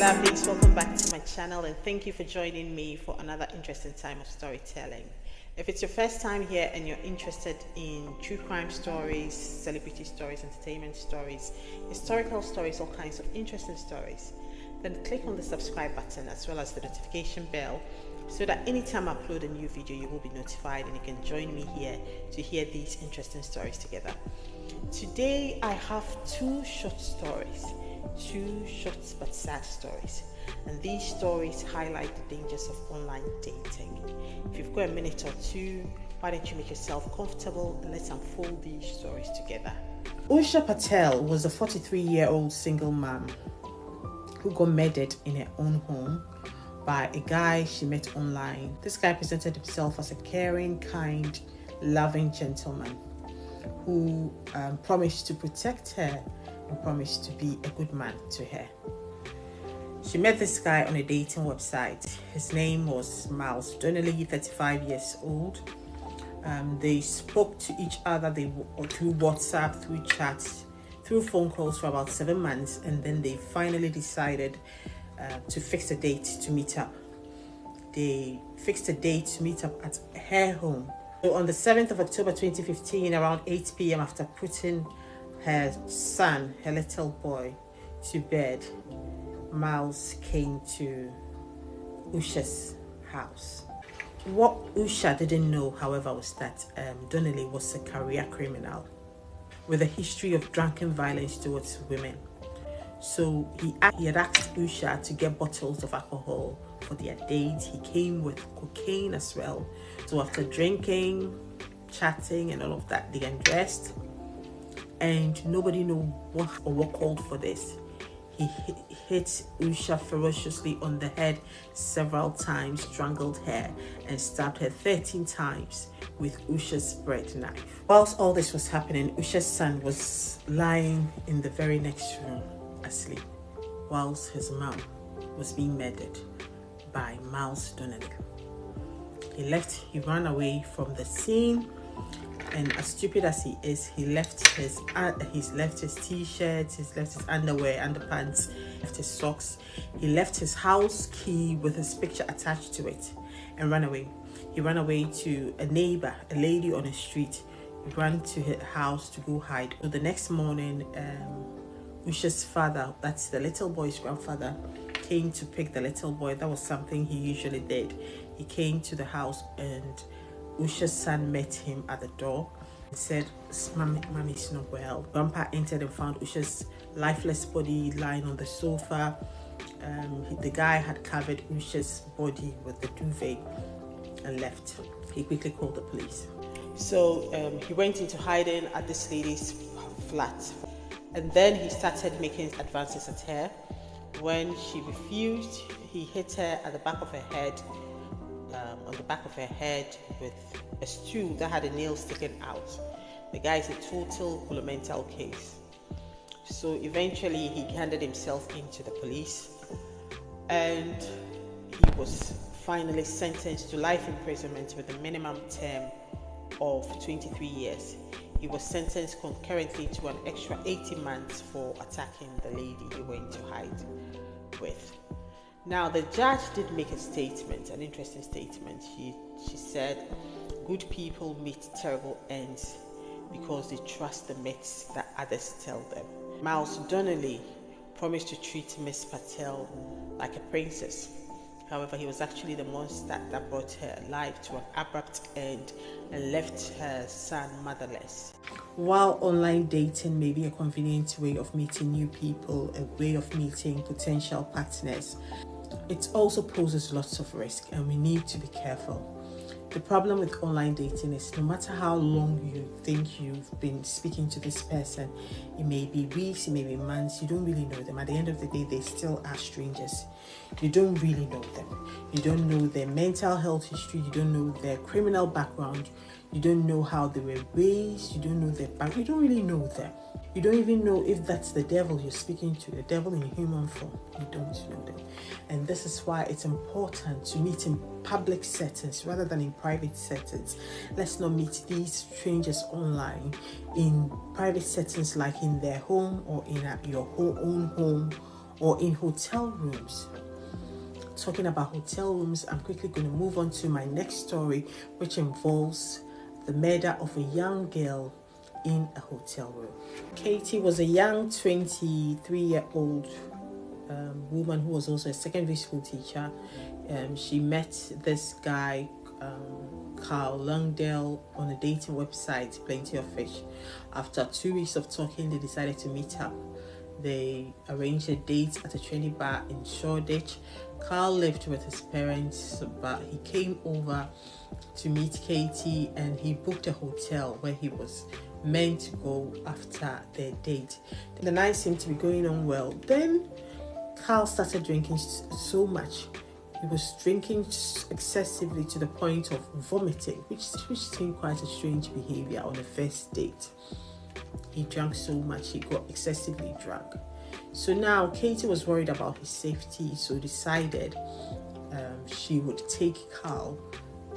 Lovelies, welcome back to my channel and thank you for joining me for another interesting time of storytelling. If it's your first time here and you're interested in true crime stories, celebrity stories, entertainment stories, historical stories, all kinds of interesting stories, then click on the subscribe button as well as the notification bell so that anytime I upload a new video you will be notified and you can join me here to hear these interesting stories together. Today I have two short but sad stories, and these stories highlight the dangers of online dating. If you've got a minute or two, why don't you make yourself comfortable and let's unfold these stories together. Asha Patel was a 43-year-old single mom who got murdered in her own home by a guy she met online. This guy presented himself as a caring, kind, loving gentleman who promised to protect her and promised to be a good man to her. She met this guy on a dating website. His name was Miles Donnelly, 35 years old. They spoke to each other through WhatsApp, through chats, through phone calls for about 7 months, and then they finally decided to fix a date to meet up. They fixed a date to meet up at her home. So on the 7th of October 2015, around 8 p.m, after putting her son, her little boy, to bed, Miles came to Asha's house. What Asha didn't know, however, was that Donnelly was a career criminal with a history of drunken violence towards women. So he had asked Asha to get bottles of alcohol for their date. He came with cocaine as well. So after drinking, chatting and all of that, they undressed, and nobody knew what called for this. He hit Asha ferociously on the head several times, strangled her, and stabbed her 13 times with Asha's bread knife. Whilst all this was happening, Asha's son was lying in the very next room asleep, whilst his mom was being murdered by Miles Donnelly. He ran away from the scene, and as stupid as he is, he left his t-shirts, he left his underwear, underpants, left his socks, he left his house key with his picture attached to it and ran away. He ran away to a neighbor, a lady on the street. He ran to her house to go hide. So the next morning, Asha's father, that's the little boy's grandfather, came to pick the little boy. That was something he usually did. He came to the house and Asha's son met him at the door and said, Mommy's not well. Grandpa entered and found Asha's lifeless body lying on the sofa. The guy had covered Asha's body with the duvet and left. He quickly called the police. So he went into hiding at this lady's flat, and then he started making advances at her. When she refused, he hit her at the back of her head, with a stool that had a nail sticking out. The guy is a total mental case. So eventually he handed himself in to the police, and he was finally sentenced to life imprisonment with a minimum term of 23 years. He was sentenced concurrently to an extra 18 months for attacking the lady he went to hide with. Now, the judge did make a statement, an interesting statement. She said, good people meet terrible ends because they trust the myths that others tell them. Miles Donnelly promised to treat Miss Patel like a princess. However, he was actually the monster that brought her life to an abrupt end and left her son motherless. While online dating may be a convenient way of meeting new people, a way of meeting potential partners, it also poses lots of risk, and we need to be careful. The problem with online dating is no matter how long you think you've been speaking to this person, it may be weeks, it may be months, you don't really know them. At the end of the day, they still are strangers. You don't really know them. You don't know their mental health history, you don't know their criminal background, you don't know how they were raised, you don't know their background, you don't really know them. You don't even know if that's the devil you're speaking to, the devil in human form. You don't know them. And this is why it's important to meet in public settings rather than in private settings. Let's not meet these strangers online in private settings like in their home or in your own home or in hotel rooms. Talking about hotel rooms, I'm quickly going to move on to my next story, which involves the murder of a young girl in a hotel room. Katie was a young 23-year-old woman who was also a secondary school teacher. She met this guy, Carl Langdel, on a dating website, Plenty of Fish. After 2 weeks of talking, they decided to meet up. They arranged a date at a trendy bar in Shoreditch. Carl lived with his parents, but he came over to meet Katie and he booked a hotel where he was meant to go after their date. The night seemed to be going on well. Then Carl started drinking so much. He was drinking excessively to the point of vomiting, which seemed quite a strange behavior on a first date. He drank so much, he got excessively drunk. So now Katie was worried about his safety, so decided she would take Carl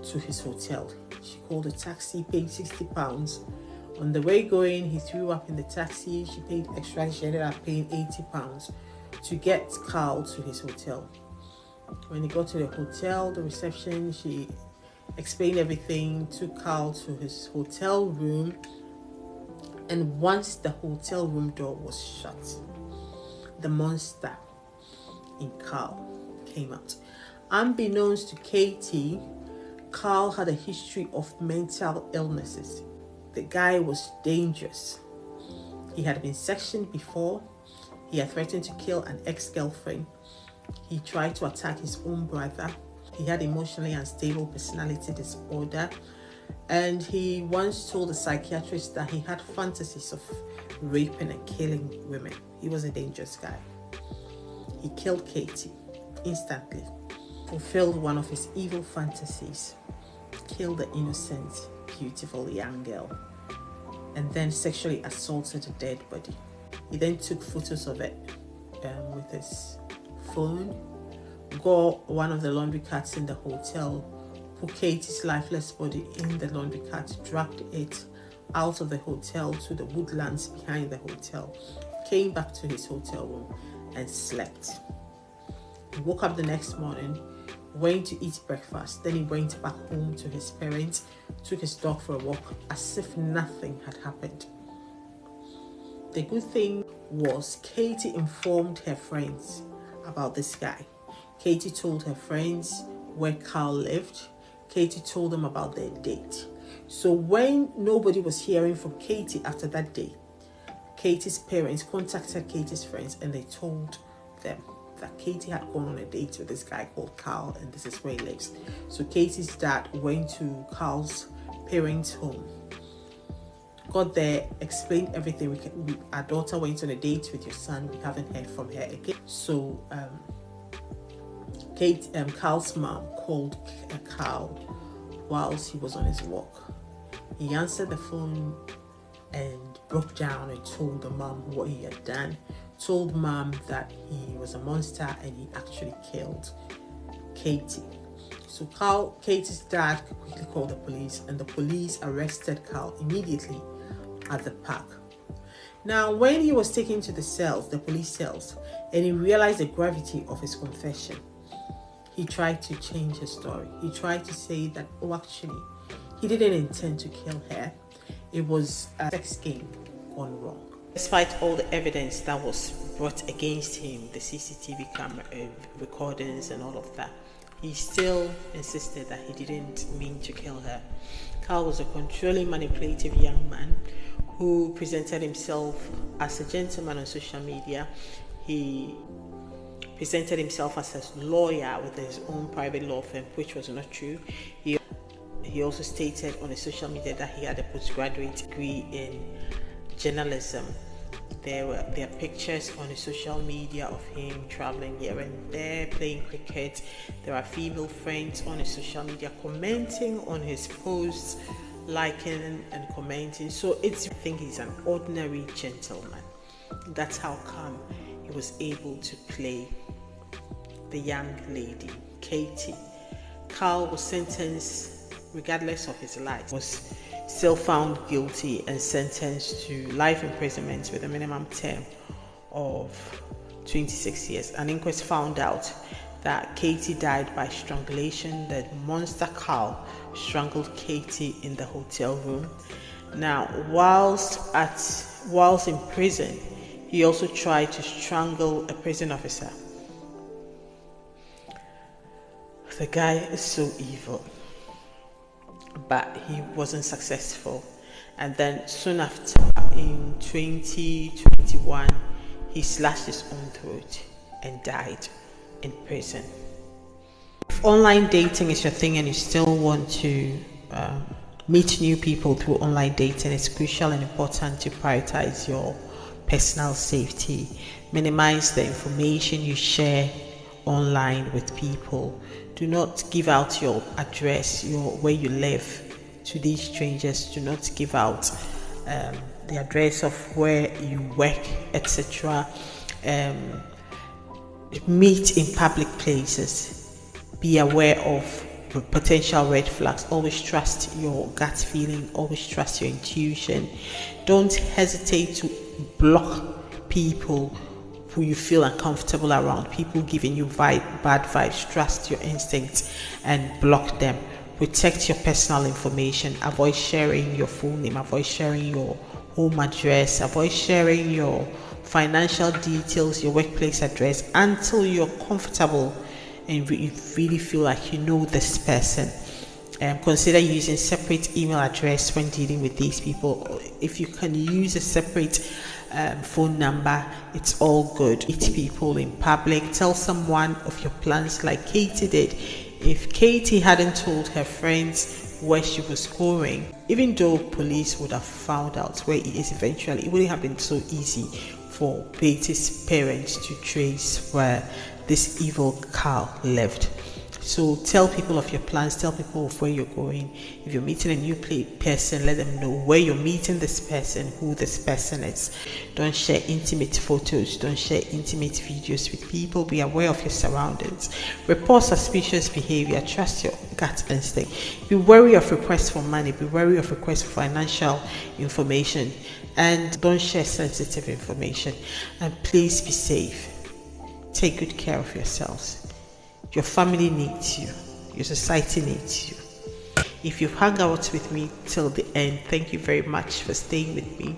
to his hotel. She called a taxi, paid £60. On the way going, he threw up in the taxi. She paid extra. She ended up paying £80 to get Carl to his hotel. When he got to the hotel, the reception, she explained everything, took Carl to his hotel room, and once the hotel room door was shut, the monster in Carl came out. Unbeknownst to Katie, Carl had a history of mental illnesses. The guy was dangerous. He had been sectioned before. He had threatened to kill an ex-girlfriend. He tried to attack his own brother. He had emotionally unstable personality disorder. And he once told a psychiatrist that he had fantasies of raping and killing women. He was a dangerous guy. He killed Katie instantly, fulfilled one of his evil fantasies, killed the innocent, beautiful young girl, and then sexually assaulted a dead body. He then took photos of it with his phone, got one of the laundry carts in the hotel, put Katie's lifeless body in the laundry cart, dragged it out of the hotel to the woodlands behind the hotel, came back to his hotel room and slept. He woke up the next morning, went to eat breakfast, then he went back home to his parents, took his dog for a walk as if nothing had happened. The good thing was Katie informed her friends about this guy. Katie told her friends where Carl lived. Katie told them about their date. So when nobody was hearing from Katie after that day, Katie's parents contacted Katie's friends and they told them that Katie had gone on a date with this guy called Carl and this is where he lives. So Katie's dad went to Carl's parents' home, got there, explained everything. Our daughter went on a date with your son. We haven't heard from her again. So Carl's mom called Carl whilst he was on his walk. He answered the phone and broke down and told the mom what he had done. Told mom that he was a monster and he actually killed Katie. So Katie's dad quickly called the police and the police arrested Carl immediately at the park. Now, when he was taken to the police cells, and he realized the gravity of his confession, he tried to change his story. He tried to say that, actually, he didn't intend to kill her. It was a sex game gone wrong. Despite all the evidence that was brought against him, the CCTV camera recordings and all of that, he still insisted that he didn't mean to kill her. Carl was a controlling, manipulative young man who presented himself as a gentleman on social media. He presented himself as a lawyer with his own private law firm, which was not true. He also stated on his social media that he had a postgraduate degree in journalism. There are pictures on his social media of him traveling here and there, playing cricket. There are female friends on his social media commenting on his posts, liking and commenting. So I think he's an ordinary gentleman. That's how come he was able to play the young lady, Katie. Carl was sentenced, regardless of his life, was still found guilty and sentenced to life imprisonment with a minimum term of 26 years. An inquest found out that Katie died by strangulation. The monster Carl strangled Katie in the hotel room. Now, whilst in prison, he also tried to strangle a prison officer. The guy is so evil, but he wasn't successful. And then soon after, in 2021, he slashed his own throat and died in prison. If online dating is your thing and you still want to meet new people through online dating, it's crucial and important to prioritize your personal safety. Minimize the information you share online with people. Do not give out your address, where you live, to these strangers. Do not give out the address of where you work, etc. Meet in public places. Be aware of potential red flags. Always trust your gut feeling. Always trust your intuition. Don't hesitate to block people who you feel uncomfortable around. People giving you bad vibes. Trust your instincts and block them. Protect your personal information. Avoid sharing your full name. Avoid sharing your home address. Avoid sharing your financial details, your workplace address, until you're comfortable and you really feel like you know this person. Consider using separate email address when dealing with these people. If you can use a separate phone number, it's all good. Meet people in public. Tell someone of your plans like Katie did. If Katie hadn't told her friends where she was going, even though police would have found out where he is eventually, it wouldn't have been so easy for Katie's parents to trace where this evil Carl lived. So tell people of your plans, tell people of where you're going. If you're meeting a new person, let them know where you're meeting this person, who this person is. Don't share intimate photos, don't share intimate videos with people. Be aware of your surroundings. Report suspicious behavior, trust your gut instinct. Be wary of requests for money, be wary of requests for financial information, and don't share sensitive information. And please be safe. Take good care of yourselves. Your family needs you. Your society needs you. If you've hung out with me till the end, thank you very much for staying with me.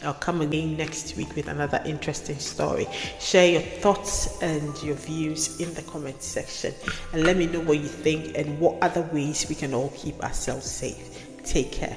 I'll come again next week with another interesting story. Share your thoughts and your views in the comment section, and let me know what you think and what other ways we can all keep ourselves safe. Take care.